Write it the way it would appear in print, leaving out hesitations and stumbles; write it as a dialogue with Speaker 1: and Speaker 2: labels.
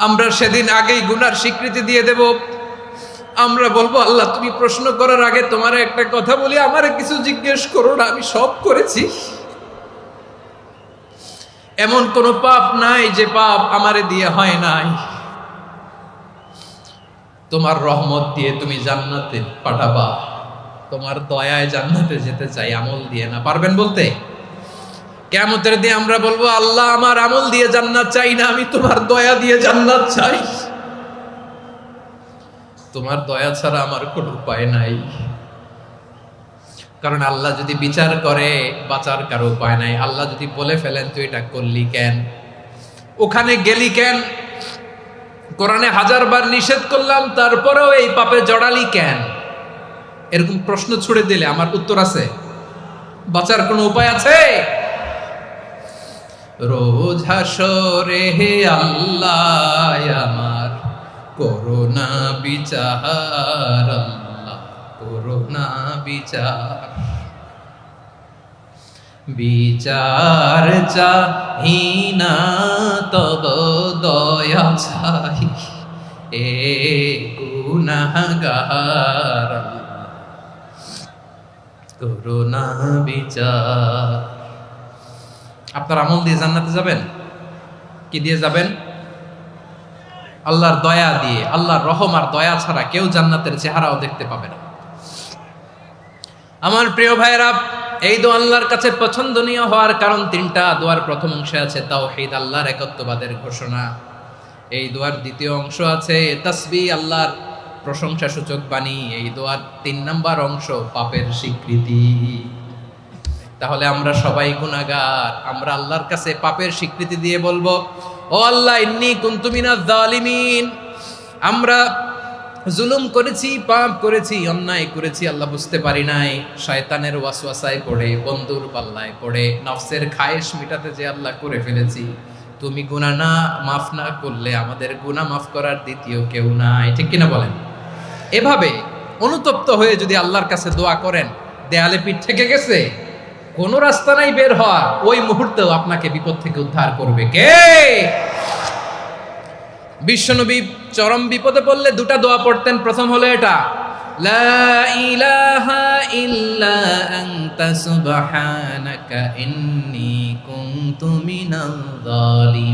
Speaker 1: আমরা সেদিন আগেই গুনার স্বীকৃতি দিয়ে দেব। আমরা বলবো, আল্লাহ তুমি প্রশ্ন করার আগে তোমার একটা কথা বলি, আমারে কিছু জিজ্ঞেস করো না, আমি সব করেছি। এমন কোন পাপ নাই যে পাপ আমারে দিয়ে হয় নাই। তোমার রহমত দিয়ে তুমি জান্নাতে পাঠাবা, তোমার দয়ায় জান্নাতে যেতে চাই, আমল দিয়ে না। পারবেন বলতে? কিয়ামতের দিন আমরা বলবো, আল্লাহ আমার আমল দিয়ে জান্নাত চাই না, আমি তোমার দয়া দিয়ে জান্নাত চাই। তোমার দয়া ছাড়া আমার কোনো উপায় নাই। কারণ আল্লাহ যদি বিচার করে বাঁচার কারো উপায় নাই। আল্লাহ যদি বলে ফেলেন তুই এটা করলি কেন, ওখানে গেলি কেন, কোরআনে 1000 বার নিষেধ করলাম তারপরেও এই পাপে জড়ালি কেন, এরকম প্রশ্ন ছুড়ে দিলে আমার উত্তর আছে? বাঁচার কোনো উপায় আছে? রোজ হাসরে হে আল্লাহ আমার করোনা বিচার, আল্লাহ করোনা বিচার। বিচার চাহি না তব দয়া চাই, এ গুনাহগার করোনা বিচার। আপনার আমল দিয়ে জান্নাতে যাবেন? কি দিয়ে যাবেন? আল্লাহর দয়া দিয়ে। আল্লাহর রহম আর দয়া ছাড়া কেউ জান্নাতের চেহারাও দেখতে পাবে না। আমার প্রিয় ভাইরা, এই দোয়া আল্লাহর কাছে পছন্দনীয় হওয়ার কারণ 3টা। দোয়ার প্রথম অংশে আছে তাওহীদ, আল্লাহর একত্ববাদের ঘোষণা। এই দোয়ার দ্বিতীয় অংশ আছে তাসবিহ, আল্লাহর প্রশংসা সূচক বাণী। এই দোয়ার 3 নাম্বার অংশ পাপের স্বীকৃতি। তাহলে আমরা সবাই গুনাহগার। আমরা আল্লাহর কাছে পাপের স্বীকৃতি দিয়ে বলবো, ও আল্লাহ ইন্নী কুনতু মিনাজ জালিমিন, আমরা জুলুম করেছি, পাপ করেছি, অন্যায় করেছি, আল্লাহ বুঝতে পারি নাই, শয়তানের ওয়াসওয়াসায় পড়ে, বন্ধুর পাল্লায় পড়ে, নফসের খায়েশ মিটাতে যে আল্লাহ করে ফেলেছি। তুমি গুনাহ না মাফ না করলে আমাদের গুনাহ মাফ করার দ্বিতীয় কেউ নাই। ঠিক কিনা বলেন? এভাবে অনুতপ্ত হয়ে যদি আল্লাহর কাছে দোয়া করেন, দেয়ালে পিঠ থেকে গেছে, কোনো রাস্তা নাই বের হওয়া, ওই মুহূর্তেও আপনাকে বিপদ থেকে উদ্ধার করবে কে? বিশ্বনবী চরম বিপদে পড়লে 2টা দোয়া পড়তেন। প্রথম হলো এটা, লা ইলাহা ইল্লা আনতা সুবহানাকা ইন্নী কুনতু মিনাল জালিমিন।